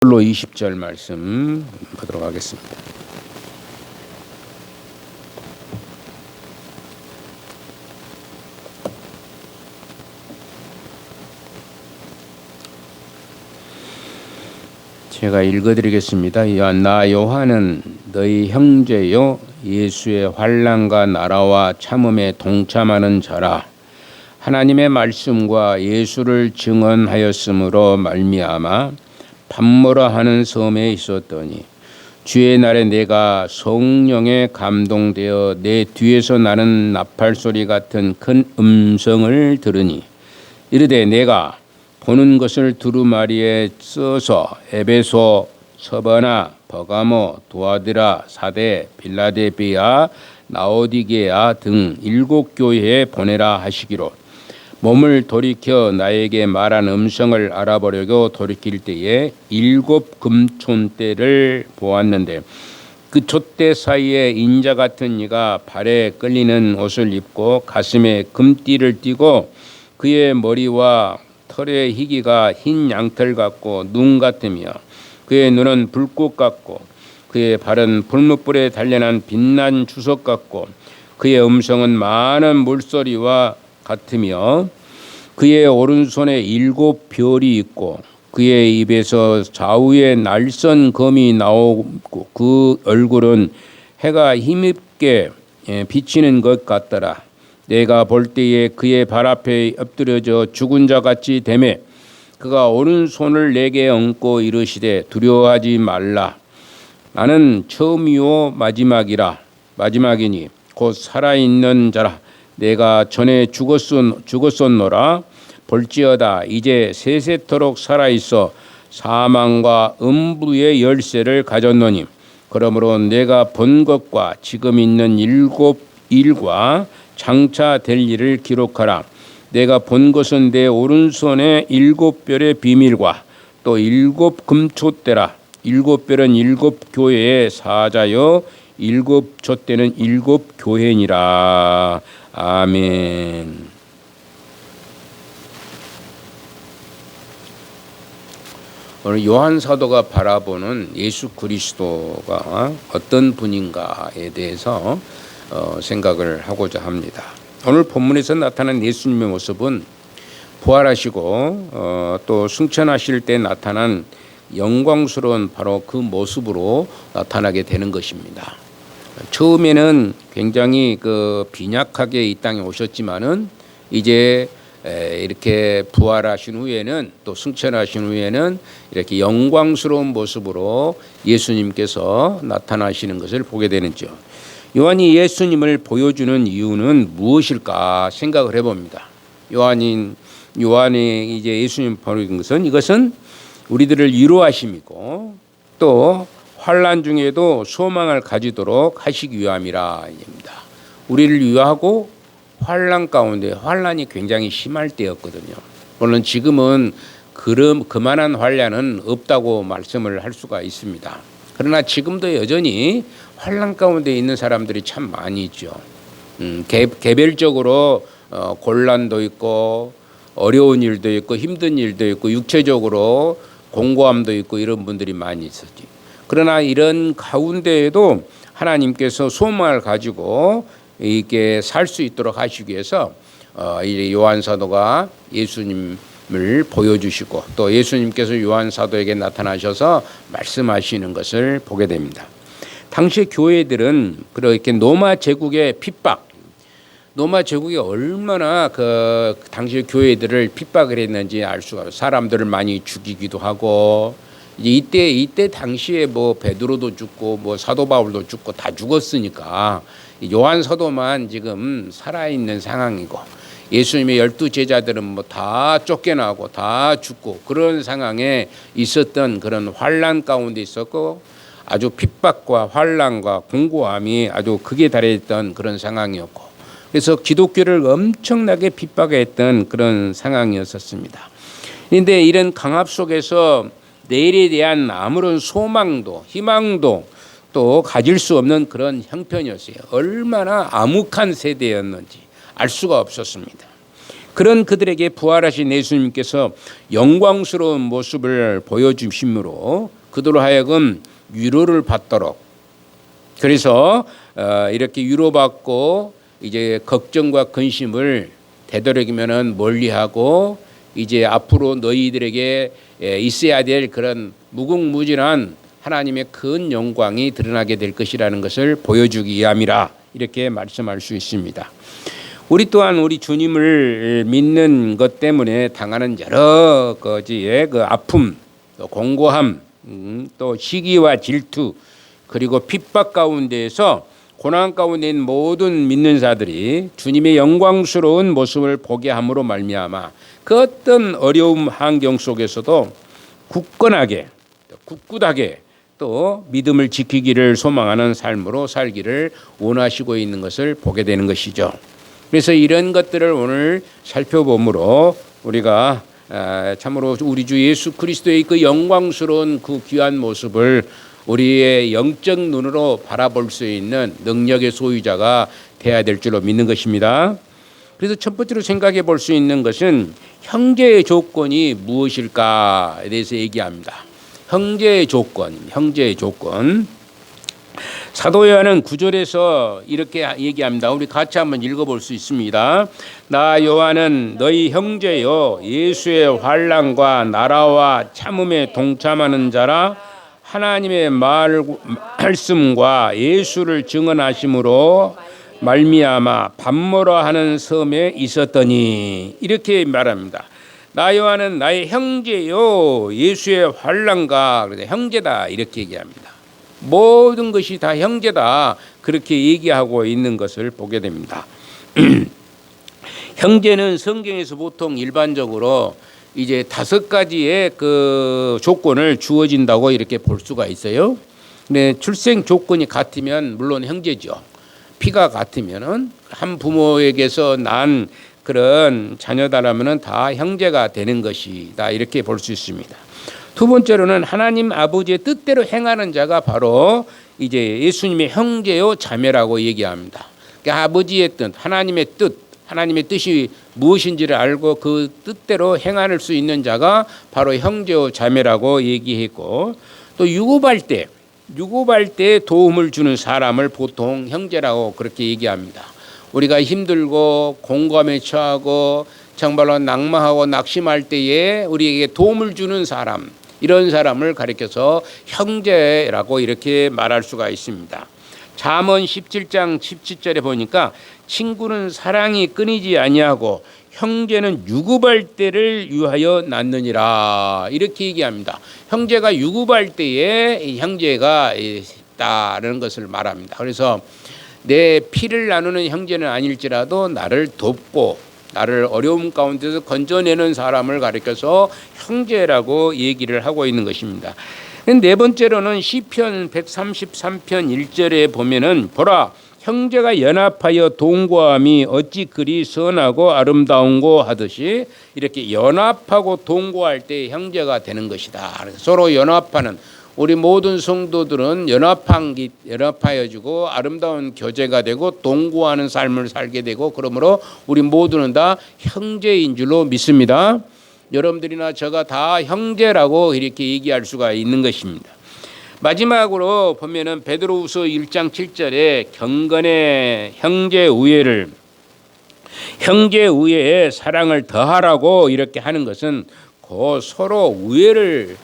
로 20절 말씀 보도록 하겠습니다. 제가 읽어드리겠습니다. 나 요한은 너희 형제요 예수의 환난과 나라와 참음에 동참하는 자라. 하나님의 말씀과 예수를 증언하였으므로 말미암아 밤모라 하는 섬에 있었더니 주의 날에 내가 성령에 감동되어 내 뒤에서 나는 나팔 소리 같은 큰 음성을 들으니 이르되 내가 보는 것을 두루마리에 써서 에베소, 서바나, 버가모, 두아디라, 사데, 빌라델비아, 라오디게아 등 7 교회에 보내라 하시기로 몸을 돌이켜 나에게 말한 음성을 알아보려고 돌이킬 때에 7 금촌대를 보았는데 그 촛대 사이에 인자 같은 이가 발에 끌리는 옷을 입고 가슴에 금띠를 띠고 그의 머리와 털의 희기가 흰 양털 같고 눈 같으며 그의 눈은 불꽃 같고 그의 발은 불뭇불에 단련한 빛난 주석 같고 그의 음성은 많은 물소리와 같으며 그의 오른손에 7 별이 있고 그의 입에서 좌우에 날선 검이 나오고 그 얼굴은 해가 힘있게 비치는 것 같더라. 내가 볼 때에 그의 발 앞에 엎드려져 죽은 자 같이 되매 그가 오른손을 내게 얹고 이르시되 두려워하지 말라. 나는 처음이요 마지막이니 곧 살아있는 자라. 내가 전에 죽었었노라. 볼지어다 이제 세세토록 살아있어 사망과 음부의 열쇠를 가졌노니 그러므로 내가 본 것과 지금 있는 7 일과 장차 될 일을 기록하라. 내가 본 것은 내 오른손에 7 별의 비밀과 또 7 금촛대라. 7 별은 7 교회의 사자여 7 촛대는 7 교회니라. 아멘. 오늘 요한 사도가 바라보는 예수 그리스도가 어떤 분인가에 대해서 생각을 하고자 합니다. 오늘 본문에서 나타난 예수님의 모습은 부활하시고 또 승천하실 때 나타난 영광스러운 바로 그 모습으로 나타나게 되는 것입니다. 처음에는 굉장히 빈약하게 이 땅에 오셨지만은 이제 이렇게 부활하신 후에는 또 승천하신 후에는 이렇게 영광스러운 모습으로 예수님께서 나타나시는 것을 보게 되는죠. 요한이 예수님을 보여주는 이유는 무엇일까 생각을 해봅니다. 요한이 이제 예수님 보여준 것은 이것은 우리들을 위로하심이고 또 환난 중에도 소망을 가지도록 하시기 위함이라 입니다. 우리를 위하고 환난 가운데 환난이 굉장히 심할 때였거든요. 물론 지금은 그만한 환난은 없다고 말씀을 할 수가 있습니다. 그러나 지금도 여전히 환난 가운데 있는 사람들이 참 많이 있죠. 개별적으로 곤란도 있고 어려운 일도 있고 힘든 일도 있고 육체적으로 공고함도 있고 이런 분들이 많이 있었지. 그러나 이런 가운데에도 하나님께서 소망을 가지고 이렇게 살 수 있도록 하시기 위해서 요한 사도가 예수님을 보여주시고 또 예수님께서 요한 사도에게 나타나셔서 말씀하시는 것을 보게 됩니다. 당시 교회들은 그렇게 로마 제국의 핍박, 로마 제국이 얼마나 그 당시 교회들을 핍박을 했는지 알 수가 없어요. 사람들을 많이 죽이기도 하고 이때 당시에 뭐 베드로도 죽고 뭐 사도 바울도 죽고 다 죽었으니까 요한 사도만 지금 살아있는 상황이고 예수님의 12 제자들은 뭐 다 쫓겨나고 다 죽고 그런 상황에 있었던 그런 환난 가운데 있었고 아주 핍박과 환난과 공고함이 아주 극에 달했던 그런 상황이었고 그래서 기독교를 엄청나게 핍박했던 그런 상황이었습니다. 그런데 이런 강압 속에서 내일에 대한 아무런 소망도 희망도 또 가질 수 없는 그런 형편이었어요. 얼마나 암흑한 세대였는지 알 수가 없었습니다. 그런 그들에게 부활하신 예수님께서 영광스러운 모습을 보여주심으로 그들로 하여금 위로를 받도록, 그래서 이렇게 위로받고 이제 걱정과 근심을 되도록이면은 멀리하고 이제 앞으로 너희들에게 있어야 될 그런 무궁무진한 하나님의 큰 영광이 드러나게 될 것이라는 것을 보여주기 위함이라 이렇게 말씀할 수 있습니다. 우리 또한 우리 주님을 믿는 것 때문에 당하는 여러 가지의 그 아픔, 또 공고함, 또 시기와 질투, 그리고 핍박 가운데에서 고난 가운데 있는 모든 믿는 자들이 주님의 영광스러운 모습을 보게 함으로 말미암아 그 어떤 어려움 환경 속에서도 굳건하게, 굳굳하게 또 믿음을 지키기를 소망하는 삶으로 살기를 원하시고 있는 것을 보게 되는 것이죠. 그래서 이런 것들을 오늘 살펴보므로 우리가 참으로 우리 주 예수 그리스도의 그 영광스러운 그 귀한 모습을 우리의 영적 눈으로 바라볼 수 있는 능력의 소유자가 되어야 될 줄로 믿는 것입니다. 그래서 첫 번째로 생각해 볼 수 있는 것은 형제의 조건이 무엇일까에 대해서 얘기합니다. 형제의 조건, 형제의 조건. 사도 요한은 9절에서 이렇게 얘기합니다. 우리 같이 한번 읽어볼 수 있습니다. 나 요한은 너희 형제요 예수의 환난과 나라와 참음에 동참하는 자라 하나님의 말씀과 예수를 증언하심으로 말미암아 밤모라 하는 섬에 있었더니 이렇게 말합니다. 나 요한은 나의 형제요 예수의 환난과 형제다 이렇게 얘기합니다. 모든 것이 다 형제다 그렇게 얘기하고 있는 것을 보게 됩니다. 형제는 성경에서 보통 일반적으로 이제 5가지의 그 조건을 주어진다고 이렇게 볼 수가 있어요. 근데 출생 조건이 같으면 물론 형제죠. 피가 같으면은 한 부모에게서 난 그런 자녀다라면은 다 형제가 되는 것이다 이렇게 볼 수 있습니다. 두 번째로는 하나님 아버지의 뜻대로 행하는 자가 바로 이제 예수님의 형제요 자매라고 얘기합니다. 그러니까 아버지의 뜻, 하나님의 뜻이 무엇인지를 알고 그 뜻대로 행할 수 있는 자가 바로 형제요 자매라고 얘기했고, 또 유급할 때 도움을 주는 사람을 보통 형제라고 그렇게 얘기합니다. 우리가 힘들고 공감에 처하고 정말로 낙망하고 낙심할 때에 우리에게 도움을 주는 사람, 이런 사람을 가리켜서 형제라고 이렇게 말할 수가 있습니다. 잠언 17장 17절에 보니까 친구는 사랑이 끊이지 아니하고 형제는 유급할 때를 위하여 낳느니라 이렇게 얘기합니다. 형제가 유급할 때에 형제가 있다는 것을 말합니다. 그래서 내 피를 나누는 형제는 아닐지라도 나를 돕고 나를 어려움 가운데서 건져내는 사람을 가리켜서 형제라고 얘기를 하고 있는 것입니다. 네 번째로는 시편 133편 1절에 보면은 보라 형제가 연합하여 동거함이 어찌 그리 선하고 아름다운고 하듯이 이렇게 연합하고 동거할 때 형제가 되는 것이다. 서로 연합하는 우리 모든 성도들은 연합하여지고 아름다운 교제가 되고 동거하는 삶을 살게 되고 그러므로 우리 모두는 다 형제인 줄로 믿습니다. 여러분들이나 저가 다 형제라고 이렇게 얘기할 수가 있는 것입니다. 마지막으로 보면은 베드로후서 1장 7절에 경건의 형제 우애에 사랑을 더하라고 이렇게 하는 것은 그 서로 우애를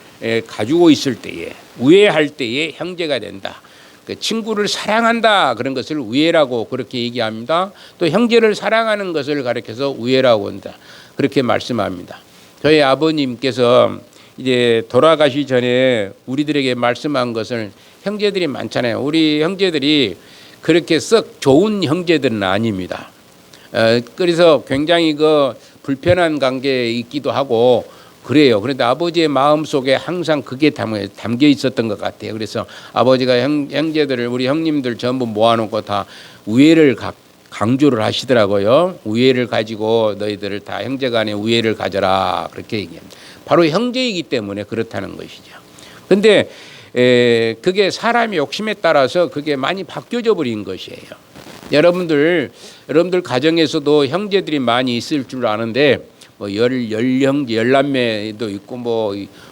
가지고 있을 때에 우애할 때에 형제가 된다. 그 친구를 사랑한다 그런 것을 우애라고 그렇게 얘기합니다. 또 형제를 사랑하는 것을 가리켜서 우애라고 한다 그렇게 말씀합니다. 저희 아버님께서 이제 돌아가시 전에 우리들에게 말씀한 것을 형제들이 많잖아요. 우리 형제들이 그렇게 썩 좋은 형제들은 아닙니다. 그래서 굉장히 그 불편한 관계에 있기도 하고 그래요. 그런데 아버지의 마음속에 항상 그게 담겨 있었던 것 같아요. 그래서 아버지가 형제들을 우리 형님들 전부 모아놓고 다 우애를 강조를 하시더라고요. 우애를 가지고 너희들을 다 형제간에 우애를 가져라 그렇게 얘기합니다. 바로 형제이기 때문에 그렇다는 것이죠. 그런데 그게 사람의 욕심에 따라서 그게 많이 바뀌어져 버린 것이에요. 여러분들 가정에서도 형제들이 많이 있을 줄 아는데 뭐 열형제 열남매도 있고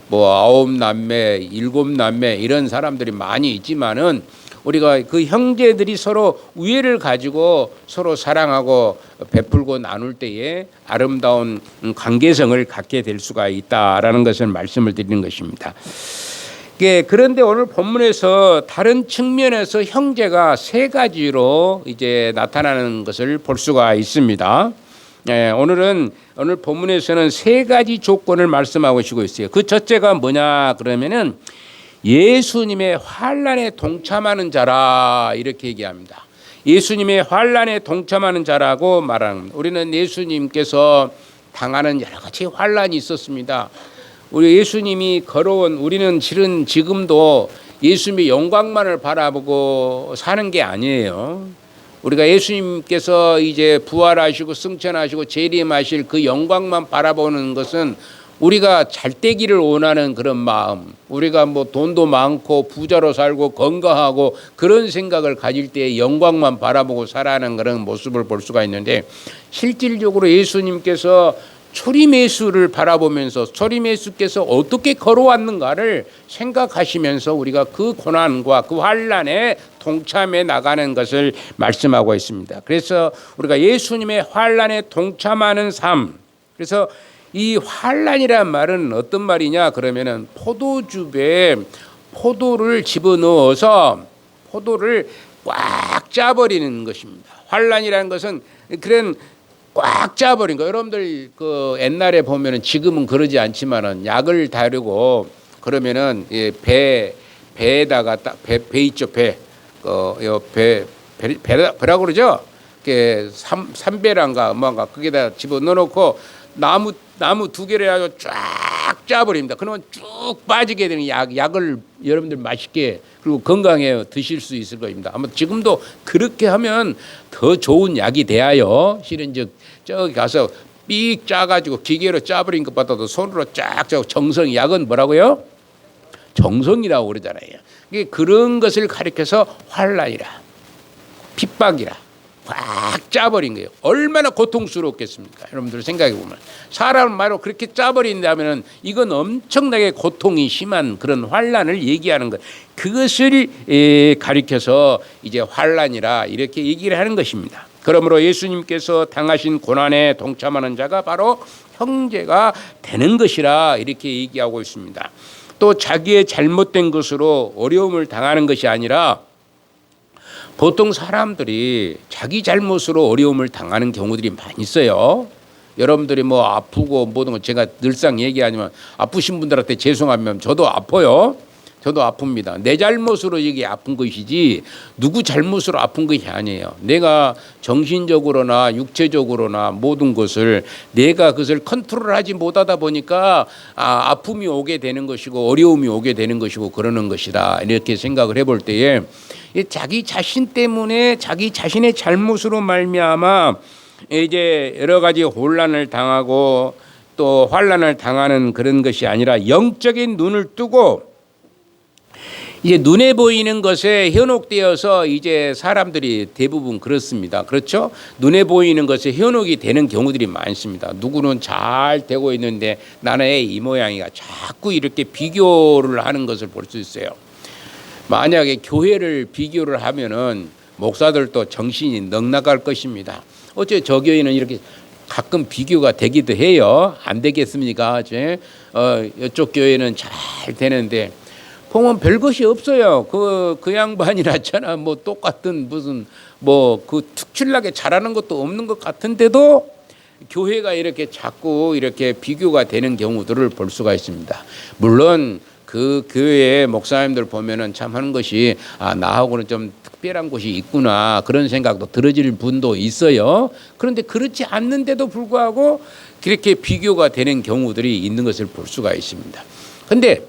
뭐 아홉 남매 일곱 남매 이런 사람들이 많이 있지만은 우리가 그 형제들이 서로 우애를 가지고 서로 사랑하고 베풀고 나눌 때에 아름다운 관계성을 갖게 될 수가 있다라는 것을 말씀을 드리는 것입니다. 그런데 오늘 본문에서 다른 측면에서 형제가 세 가지로 이제 나타나는 것을 볼 수가 있습니다. 오늘 본문에서는 세 가지 조건을 말씀하고 있어요. 그 첫째가 뭐냐 그러면은 예수님의 환난에 동참하는 자라 이렇게 얘기합니다. 예수님의 환난에 동참하는 자라고 말합니다. 우리는 예수님께서 당하는 여러 가지 환난이 있었습니다. 우리 예수님이 걸어온 우리는 실은 지금도 예수님의 영광만을 바라보고 사는 게 아니에요. 우리가 예수님께서 이제 부활하시고 승천하시고 재림하실 그 영광만 바라보는 것은 우리가 잘 되기를 원하는 그런 마음, 우리가 뭐 돈도 많고 부자로 살고 건강하고 그런 생각을 가질 때 영광만 바라보고 살아가는 그런 모습을 볼 수가 있는데, 실질적으로 예수님께서 초림 예수를 바라보면서 초림 예수께서 어떻게 걸어왔는가를 생각하시면서 우리가 그 고난과 그 환난에 동참해 나가는 것을 말씀하고 있습니다. 그래서 우리가 예수님의 환난에 동참하는 삶, 그래서 이 환난이란 말은 어떤 말이냐 그러면은 포도즙에 포도를 집어넣어서 포도를 꽉 짜버리는 것입니다. 환난이라는 것은 그런 꽉 짜버린 거. 여러분들 그 옛날에 보면은 지금은 그러지 않지만은 약을 다루고 그러면은 배에다가 배 있죠, 배라고 그러죠. 삼배란가 뭔가 거기다 집어 넣어놓고 나무 두 개를 해가지고 쫙 짜버립니다. 그러면 쭉 빠지게 되는 약을 여러분들 맛있게 그리고 건강에 드실 수 있을 겁니다. 아마 지금도 그렇게 하면 더 좋은 약이 돼요. 실은 저기 가서 삑 짜가지고 기계로 짜버린 것보다도 손으로 쫙 짜고 정성, 약은 뭐라고요? 정성이라고 그러잖아요. 그런 것을 가리켜서 환난이라 핍박이라 꽉 짜버린 거예요. 얼마나 고통스럽겠습니까? 여러분들 생각해 보면 사람 말로 그렇게 짜버린다면 이건 엄청나게 고통이 심한 그런 환난을 얘기하는 것. 그것을 가리켜서 이제 환난이라 이렇게 얘기를 하는 것입니다. 그러므로 예수님께서 당하신 고난에 동참하는 자가 바로 형제가 되는 것이라 이렇게 얘기하고 있습니다. 또 자기의 잘못된 것으로 어려움을 당하는 것이 아니라 보통 사람들이 자기 잘못으로 어려움을 당하는 경우들이 많이 있어요. 여러분들이 뭐 아프고 모든 거 제가 늘상 얘기하지만 아프신 분들한테 죄송하면 저도 아파요. 저도 아픕니다. 내 잘못으로 이게 아픈 것이지 누구 잘못으로 아픈 것이 아니에요. 내가 정신적으로나 육체적으로나 모든 것을 내가 그것을 컨트롤하지 못하다 보니까 아픔이 오게 되는 것이고 어려움이 오게 되는 것이고 그러는 것이다. 이렇게 생각을 해볼 때에 자기 자신 때문에 자기 자신의 잘못으로 말미암아 이제 여러 가지 혼란을 당하고 또 환난을 당하는 그런 것이 아니라 영적인 눈을 뜨고 이제 눈에 보이는 것에 현혹되어서 이제 사람들이 대부분 그렇습니다. 그렇죠? 눈에 보이는 것에 현혹이 되는 경우들이 많습니다. 누구는 잘 되고 있는데 나는 이 모양이가 자꾸 이렇게 비교를 하는 것을 볼 수 있어요. 만약에 교회를 비교를 하면은 목사들도 정신이 넉나갈 것입니다. 어째 저 교회는 이렇게 가끔 비교가 되기도 해요. 안 되겠습니까? 이쪽 교회는 잘 되는데 보면 별것이 없어요. 그 양반이 낫잖아. 뭐 똑같은 무슨 뭐 그 특출나게 잘하는 것도 없는 것 같은데도 교회가 이렇게 자꾸 이렇게 비교가 되는 경우들을 볼 수가 있습니다. 물론 그 교회의 목사님들 보면은 참 하는 것이 나하고는 좀 특별한 곳이 있구나 그런 생각도 들어질 분도 있어요. 그런데 그렇지 않는데도 불구하고 그렇게 비교가 되는 경우들이 있는 것을 볼 수가 있습니다. 그런데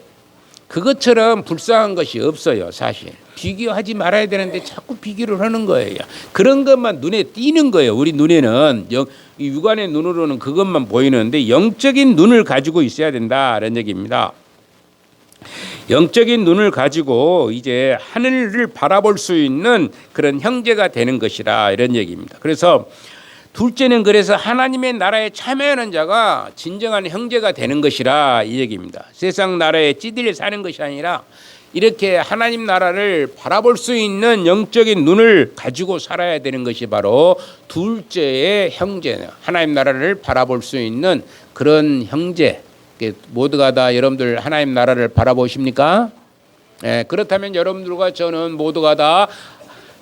그것처럼 불쌍한 것이 없어요. 사실 비교하지 말아야 되는데 자꾸 비교를 하는 거예요. 그런 것만 눈에 띄는 거예요. 우리 눈에는 육안의 눈으로는 그것만 보이는데 영적인 눈을 가지고 있어야 된다는 얘기입니다. 영적인 눈을 가지고 이제 하늘을 바라볼 수 있는 그런 형제가 되는 것이라 이런 얘기입니다. 그래서 둘째는 그래서 하나님의 나라에 참여하는 자가 진정한 형제가 되는 것이라 이 얘기입니다. 세상 나라에 찌들려 사는 것이 아니라 이렇게 하나님 나라를 바라볼 수 있는 영적인 눈을 가지고 살아야 되는 것이 바로 둘째의 형제, 하나님 나라를 바라볼 수 있는 그런 형제. 모두가 다 여러분들 하나님 나라를 바라보십니까? 그렇다면 여러분들과 저는 모두가 다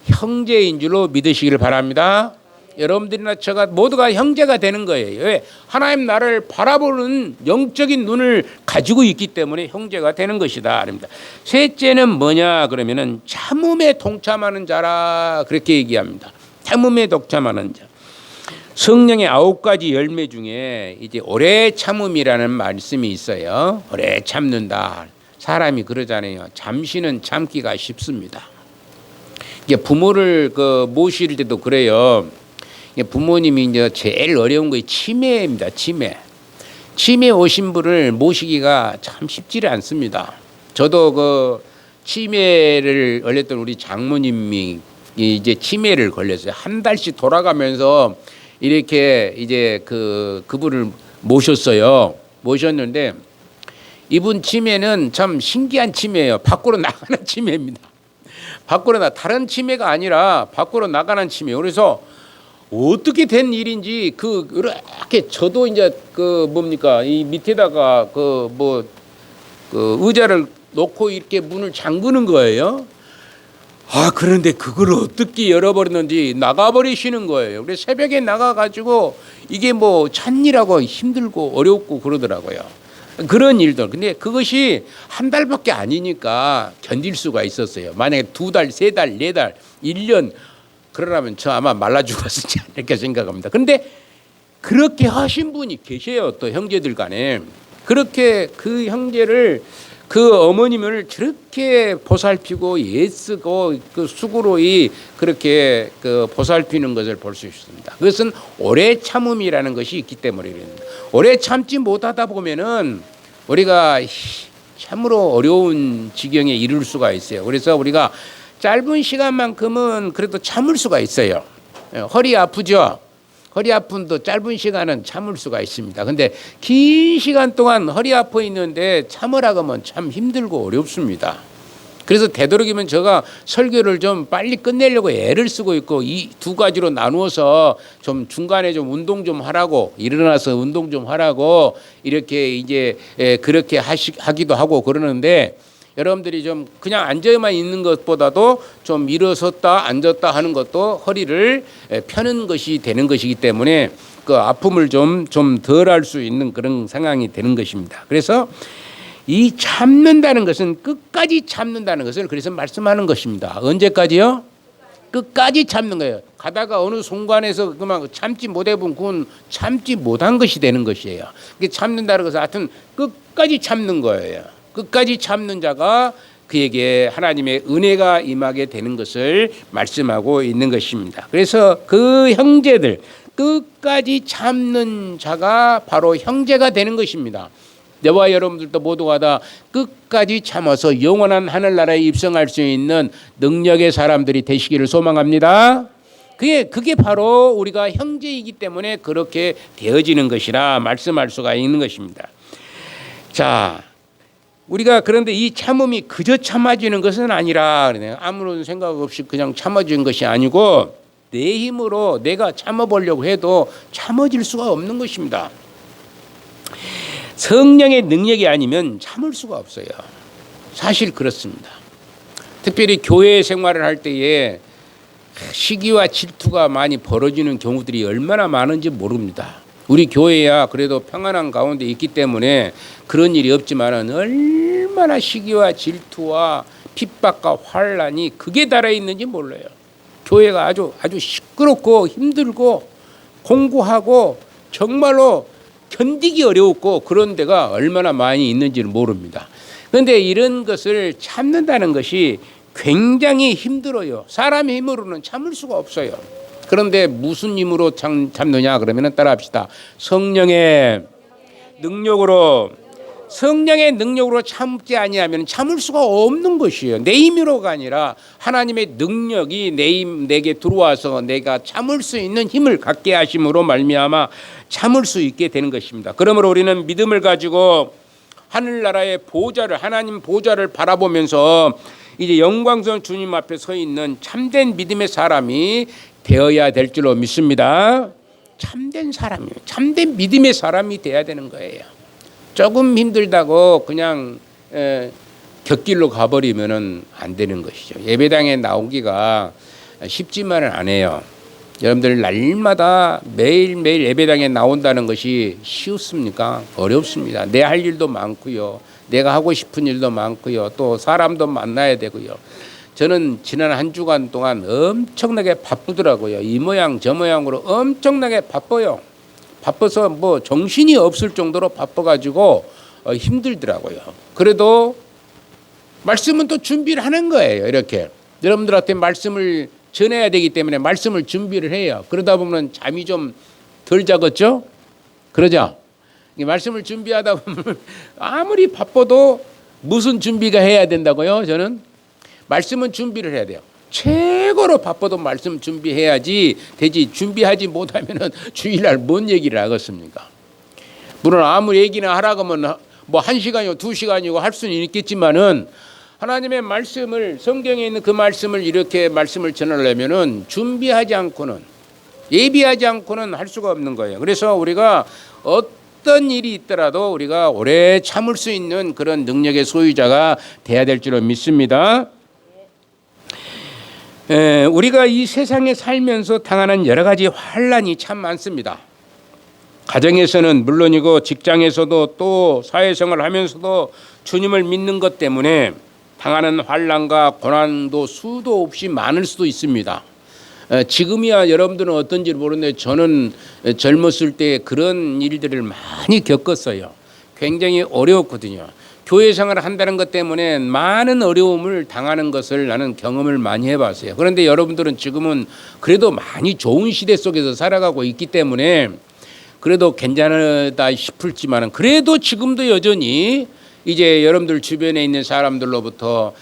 형제인 줄로 믿으시기를 바랍니다. 여러분들이나 저가 모두가 형제가 되는 거예요. 왜? 하나님 나라를 바라보는 영적인 눈을 가지고 있기 때문에 형제가 되는 것이다. 아닙니다. 셋째는 뭐냐 그러면은 참음에 동참하는 자라 그렇게 얘기합니다. 참음에 동참하는 자. 성령의 9가지 열매 중에 이제 오래 참음이라는 말씀이 있어요. 오래 참는다. 사람이 그러잖아요. 잠시는 참기가 쉽습니다. 이게 부모를 모실 때도 그래요. 부모님이 이제 제일 어려운 게 치매입니다. 치매 오신 분을 모시기가 참 쉽지를 않습니다. 저도 치매를 걸렸던 우리 장모님이 이제 치매를 걸렸어요. 한 달씩 돌아가면서 이렇게 이제 그분을 모셨는데 이분 치매는 참 신기한 치매예요. 밖으로 나가는 치매입니다. 다른 치매가 아니라 밖으로 나가는 치매. 그래서 어떻게 된 일인지 이렇게 저도 이제 이 밑에다가 의자를 놓고 이렇게 문을 잠그는 거예요. 그런데 그걸 어떻게 열어버렸는지 나가버리시는 거예요. 그래서 새벽에 나가가지고 이게 찾느라고 힘들고 어렵고 그러더라고요. 그런 일들. 근데 그것이 한 달밖에 아니니까 견딜 수가 있었어요. 만약에 2달, 3달, 4달, 1년 그러라면 저 아마 말라 죽었지 않을까 생각합니다. 그런데 그렇게 하신 분이 계세요. 또 형제들 간에. 그렇게 그 형제를 그 어머님을 저렇게 보살피고 애쓰고 수고로이 그렇게 보살피는 것을 볼 수 있습니다. 그것은 오래 참음이라는 것이 있기 때문에 그렇습니다. 오래 참지 못하다 보면은 우리가 참으로 어려운 지경에 이를 수가 있어요. 그래서 우리가 짧은 시간만큼은 그래도 참을 수가 있어요. 허리 아프죠? 허리 아픔도 짧은 시간은 참을 수가 있습니다. 근데 긴 시간 동안 허리 아파 있는데 참으라고 하면 참 힘들고 어렵습니다. 그래서 되도록이면 제가 설교를 좀 빨리 끝내려고 애를 쓰고 있고 이 2가지로 나누어서 좀 중간에 좀 운동 좀 하라고 일어나서 운동 좀 하라고 이렇게 이제 그렇게 하기도 하고 그러는데 여러분들이 좀 그냥 앉아만 있는 것보다도 좀 일어섰다 앉았다 하는 것도 허리를 펴는 것이 되는 것이기 때문에 그 아픔을 좀 덜 할 수 있는 그런 상황이 되는 것입니다. 그래서 이 참는다는 것은 끝까지 참는다는 것을 그래서 말씀하는 것입니다. 언제까지요? 끝까지 참는 거예요. 가다가 어느 순간에서 그만 참지 못해본 그건 참지 못한 것이 되는 것이에요. 참는다는 것은 하여튼 끝까지 참는 거예요. 끝까지 참는 자가 그에게 하나님의 은혜가 임하게 되는 것을 말씀하고 있는 것입니다. 그래서 그 형제들 끝까지 참는 자가 바로 형제가 되는 것입니다. 내와 여러분들도 모두가 다 끝까지 참아서 영원한 하늘나라에 입성할 수 있는 능력의 사람들이 되시기를 소망합니다. 그게 바로 우리가 형제이기 때문에 그렇게 되어지는 것이라 말씀할 수가 있는 것입니다. 자, 우리가 그런데 이 참음이 그저 참아지는 것은 아니라 아무런 생각 없이 그냥 참아지는 것이 아니고 내 힘으로 내가 참아보려고 해도 참아질 수가 없는 것입니다. 성령의 능력이 아니면 참을 수가 없어요. 사실 그렇습니다. 특별히 교회 생활을 할 때에 시기와 질투가 많이 벌어지는 경우들이 얼마나 많은지 모릅니다. 우리 교회야 그래도 평안한 가운데 있기 때문에 그런 일이 없지만은 얼마나 시기와 질투와 핍박과 환란이 극에 달해 있는지 몰라요. 교회가 아주 시끄럽고 힘들고 공고하고 정말로 견디기 어려웠고 그런 데가 얼마나 많이 있는지를 모릅니다. 그런데 이런 것을 참는다는 것이 굉장히 힘들어요. 사람의 힘으로는 참을 수가 없어요. 그런데 무슨 힘으로 참느냐 그러면 따라합시다. 성령의 능력으로 성령의 능력으로 참지 아니하면 참을 수가 없는 것이에요. 내 힘으로가 아니라 하나님의 능력이 내게 들어와서 내가 참을 수 있는 힘을 갖게 하심으로 말미암아 참을 수 있게 되는 것입니다. 그러므로 우리는 믿음을 가지고 하늘나라의 보좌를, 하나님 보좌를 바라보면서 이제 영광스러운 주님 앞에 서 있는 참된 믿음의 사람이 되어야 될 줄로 믿습니다. 참된 사람이에요. 참된 믿음의 사람이 되어야 되는 거예요. 조금 힘들다고 그냥 곁길로 가버리면은 안 되는 것이죠. 예배당에 나오기가 쉽지만은 않아요. 여러분들 날마다 매일매일 예배당에 나온다는 것이 쉽습니까? 어렵습니다. 내 할 일도 많고요. 내가 하고 싶은 일도 많고요. 또 사람도 만나야 되고요. 저는 지난 한 주간 동안 엄청나게 바쁘더라고요. 이 모양 저 모양으로 엄청나게 바빠요. 바빠서 뭐 정신이 없을 정도로 바빠가지고 힘들더라고요. 그래도 말씀은 또 준비를 하는 거예요. 이렇게 여러분들한테 말씀을 전해야 되기 때문에 말씀을 준비를 해요. 그러다 보면 잠이 좀 덜 자겠죠? 그러죠? 말씀을 준비하다 보면 아무리 바빠도 무슨 준비가 해야 된다고요? 저는 말씀은 준비를 해야 돼요. 최고로 바빠도 말씀 준비해야지 되지. 준비하지 못하면은 주일날 뭔 얘기를 하겠습니까? 물론 아무 얘기나 하라고 하면 뭐 1시간이고 2시간이고 할 수는 있겠지만은 하나님의 말씀을, 성경에 있는 그 말씀을 이렇게 말씀을 전하려면은 준비하지 않고는, 예비하지 않고는 할 수가 없는 거예요. 그래서 우리가 어떤 일이 있더라도 우리가 오래 참을 수 있는 그런 능력의 소유자가 돼야 될 줄로 믿습니다. 우리가 이 세상에 살면서 당하는 여러 가지 환난이 참 많습니다. 가정에서는 물론이고 직장에서도 또 사회생활을 하면서도 주님을 믿는 것 때문에 당하는 환난과 고난도 수도 없이 많을 수도 있습니다. 지금이야 여러분들은 어떤지 모르는데 저는 젊었을 때 그런 일들을 많이 겪었어요. 굉장히 어려웠거든요. 교회 생활을 한다는 것 때문에 많은 어려움을 당하는 것을 나는 경험을 많이 해봤어요. 그런데 여러분들은 지금은 그래도 많이 좋은 시대 속에서 살아가고 있기 때문에 그래도 괜찮다 싶을지만 그래도 지금도 여전히 이제 여러분들 주변에 있는 사람들로부터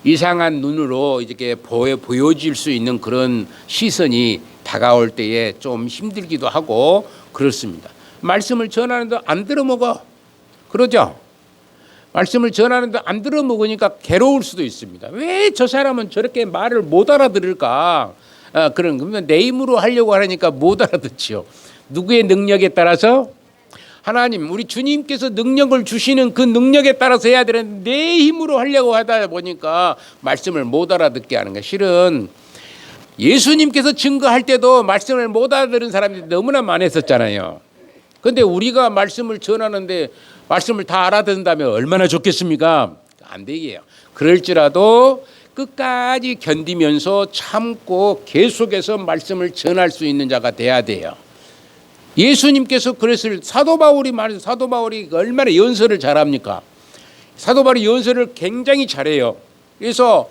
이상한 눈으로 이렇게 보여질 수 있는 그런 시선이 다가올 때에 좀 힘들기도 하고 그렇습니다. 말씀을 전하는데 안 들어먹어. 그러죠? 말씀을 전하는데 안 들어먹으니까 괴로울 수도 있습니다. 왜 저 사람은 저렇게 말을 못 알아들을까? 그러면 내 힘으로 하려고 하니까 못 알아듣죠. 누구의 능력에 따라서? 하나님, 우리 주님께서 능력을 주시는 그 능력에 따라서 해야 되는데 내 힘으로 하려고 하다 보니까 말씀을 못 알아듣게 하는 거예요. 실은 예수님께서 증거할 때도 말씀을 못 알아들은 사람들이 너무나 많았었잖아요. 그런데 우리가 말씀을 전하는데 말씀을 다 알아듣는다면 얼마나 좋겠습니까? 안 되게요. 그럴지라도 끝까지 견디면서 참고 계속해서 말씀을 전할 수 있는 자가 돼야 돼요. 예수님께서 그랬을 사도 바울이 말해서 사도 바울이 얼마나 연설을 잘합니까? 사도 바울이 연설을 굉장히 잘해요. 그래서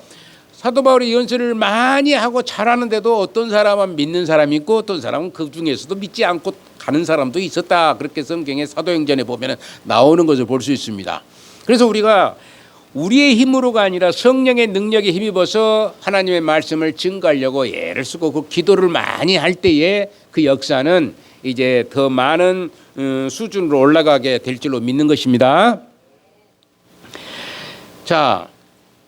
사도 바울이 연설을 많이 하고 잘하는데도 어떤 사람은 믿는 사람이 있고 어떤 사람은 그 중에서도 믿지 않고 가는 사람도 있었다. 그렇게 성경의 사도행전에 보면 나오는 것을 볼 수 있습니다. 그래서 우리가 우리의 힘으로가 아니라 성령의 능력에 힘입어서 하나님의 말씀을 증거하려고 애를 쓰고 그 기도를 많이 할 때에 그 역사는 이제 더 많은 수준으로 올라가게 될 줄로 믿는 것입니다. 자,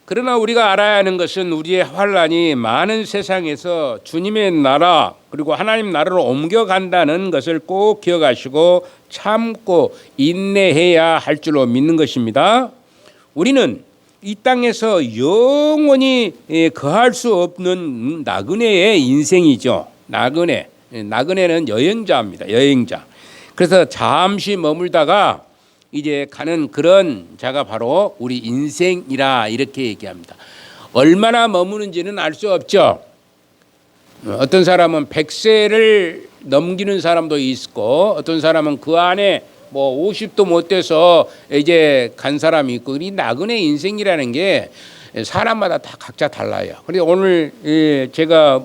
그러나 우리가 알아야 하는 것은 우리의 환난이 많은 세상에서 주님의 나라 그리고 하나님 나라로 옮겨간다는 것을 꼭 기억하시고 참고 인내해야 할 줄로 믿는 것입니다. 우리는 이 땅에서 영원히 거할 수 없는 나그네의 인생이죠. 나그네는 여행자입니다. 여행자. 그래서 잠시 머물다가 이제 가는 그런 자가 바로 우리 인생이라 이렇게 얘기합니다. 얼마나 머무는지는 알 수 없죠. 어떤 사람은 100세를 넘기는 사람도 있고 어떤 사람은 그 안에 뭐 50도 못 돼서 이제 간 사람이 있고 이 나그네 인생이라는 게 사람마다 다 각자 달라요. 그런데 오늘 제가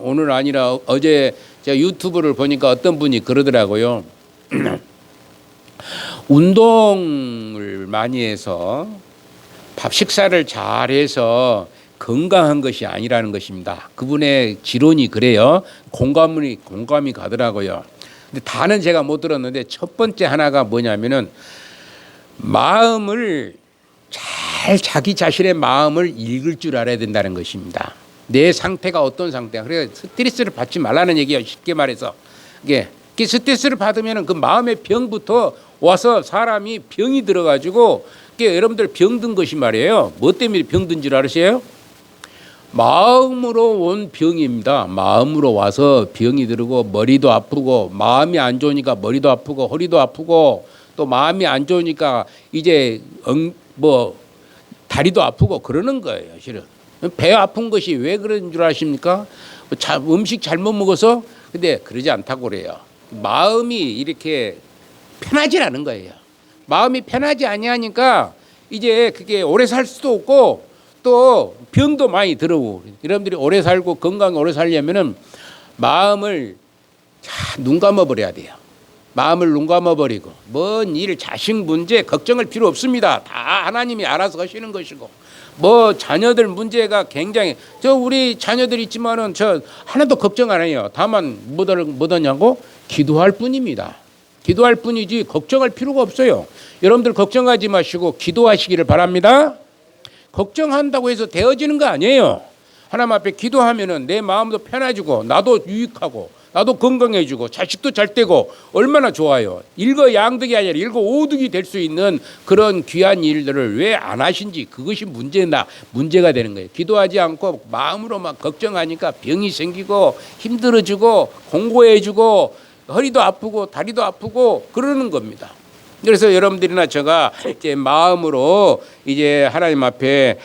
오늘 아니라 어제 제가 유튜브를 보니까 어떤 분이 그러더라고요. 운동을 많이 해서 밥 식사를 잘해서 건강한 것이 아니라는 것입니다. 그분의 지론이 그래요. 공감이 가더라고요. 근데 다는 제가 못 들었는데 첫 번째 하나가 뭐냐면은 마음을 잘 자기 자신의 마음을 읽을 줄 알아야 된다는 것입니다. 내 상태가 어떤 상태야. 그래서 스트레스를 받지 말라는 얘기야. 쉽게 말해서 이게 스트레스를 받으면 그 마음의 병부터 와서 사람이 병이 들어가지고 여러분들 병든 것이 말이에요. 뭐 때문에 병든 줄 아세요? 마음으로 온 병입니다. 마음으로 와서 병이 들고 머리도 아프고 마음이 안 좋으니까 머리도 아프고 허리도 아프고 또 마음이 안 좋으니까 이제 다리도 아프고 그러는 거예요. 실은 배 아픈 것이 왜 그런 줄 아십니까? 음식 잘못 먹어서. 근데 그러지 않다고 그래요. 마음이 이렇게 편하지 않은 거예요. 마음이 편하지 아니하니까 이제 그게 오래 살 수도 없고 또 병도 많이 들어오고. 여러분들이 오래 살고 건강히 오래 살려면은 마음을 눈 감아 버려야 돼요. 마음을 눈 감아 버리고 뭔 일, 자식 문제 걱정할 필요 없습니다. 다 하나님이 알아서 하시는 것이고 자녀들 문제가 굉장히 우리 자녀들 있지만은 하나도 걱정 안 해요. 다만 뭐더냐고 기도할 뿐입니다. 기도할 뿐이지 걱정할 필요가 없어요. 여러분들 걱정하지 마시고 기도하시기를 바랍니다. 걱정한다고 해서 되어지는 거 아니에요. 하나님 앞에 기도하면은 내 마음도 편해지고 나도 유익하고 나도 건강해지고 자식도 잘 되고 얼마나 좋아요. 일거양득이 아니라 일거오득이 될 수 있는 그런 귀한 일들을 왜 안 하신지 그것이 문제가 되는 거예요. 기도하지 않고 마음으로 막 걱정하니까 병이 생기고 힘들어지고 공고해지고 허리도 아프고 다리도 아프고 그러는 겁니다. 그래서 여러분들이나 제가 이제 마음으로 이제 하나님 앞에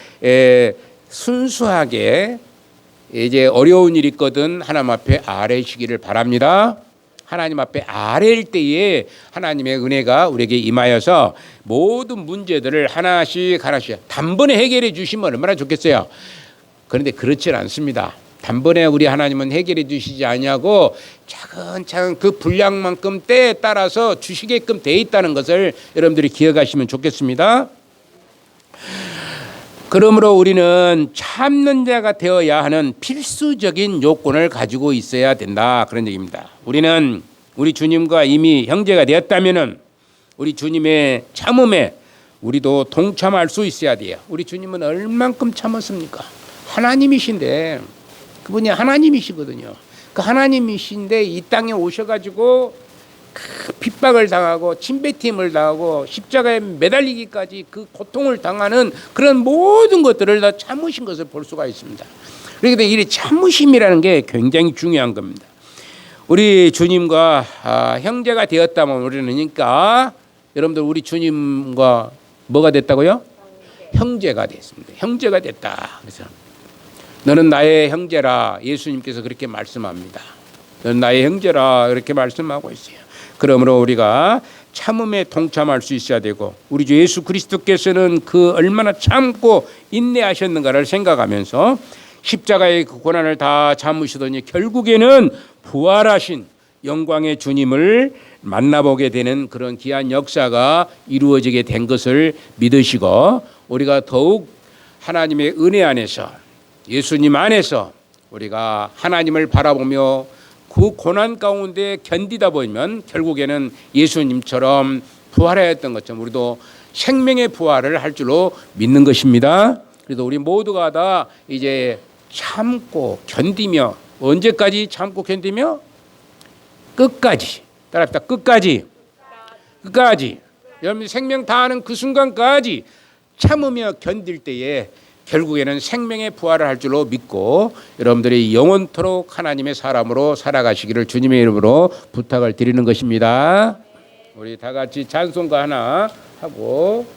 순수하게 이제 어려운 일이 있거든 하나님 앞에 아뢰시기를 바랍니다. 하나님 앞에 아뢰일 때에 하나님의 은혜가 우리에게 임하여서 모든 문제들을 하나씩 단번에 해결해 주시면 얼마나 좋겠어요. 그런데 그렇지 않습니다. 단번에 우리 하나님은 해결해 주시지 아니하고 차근차근 그 분량만큼 때에 따라서 주시게끔 돼 있다는 것을 여러분들이 기억하시면 좋겠습니다. 그러므로 우리는 참는 자가 되어야 하는 필수적인 요건을 가지고 있어야 된다. 그런 얘기입니다. 우리는 우리 주님과 이미 형제가 되었다면은 우리 주님의 참음에 우리도 동참할 수 있어야 돼요. 우리 주님은 얼만큼 참았습니까? 하나님이신데 그분이 하나님이시거든요. 그 하나님이신데 이 땅에 오셔가지고 그 핍박을 당하고 침뱉임을 당하고 십자가에 매달리기까지 그 고통을 당하는 그런 모든 것들을 다 참으신 것을 볼 수가 있습니다. 그런데 이 참으심이라는 게 굉장히 중요한 겁니다. 우리 주님과 형제가 되었다면 우리는 그러니까 여러분들 우리 주님과 뭐가 됐다고요? 형제가 됐습니다. 형제가 됐다. 그래서 너는 나의 형제라 예수님께서 그렇게 말씀합니다. 너는 나의 형제라 이렇게 말씀하고 있어요. 그러므로 우리가 참음에 동참할 수 있어야 되고 우리 주 예수 그리스도께서는 그 얼마나 참고 인내하셨는가를 생각하면서 십자가의 그 고난을 다 참으시더니 결국에는 부활하신 영광의 주님을 만나보게 되는 그런 귀한 역사가 이루어지게 된 것을 믿으시고 우리가 더욱 하나님의 은혜 안에서 예수님 안에서 우리가 하나님을 바라보며 그 고난 가운데 견디다 보면 결국에는 예수님처럼 부활하였던 것처럼 우리도 생명의 부활을 할 줄로 믿는 것입니다. 그래서 우리 모두가 다 이제 참고 견디며 언제까지 참고 견디며 끝까지 따라합시다. 끝까지 여러분 생명 다하는 그 순간까지 참으며 견딜 때에 결국에는 생명의 부활을 할 줄로 믿고 여러분들이 영원토록 하나님의 사람으로 살아가시기를 주님의 이름으로 부탁을 드리는 것입니다. 우리 다 같이 찬송가 하나 하고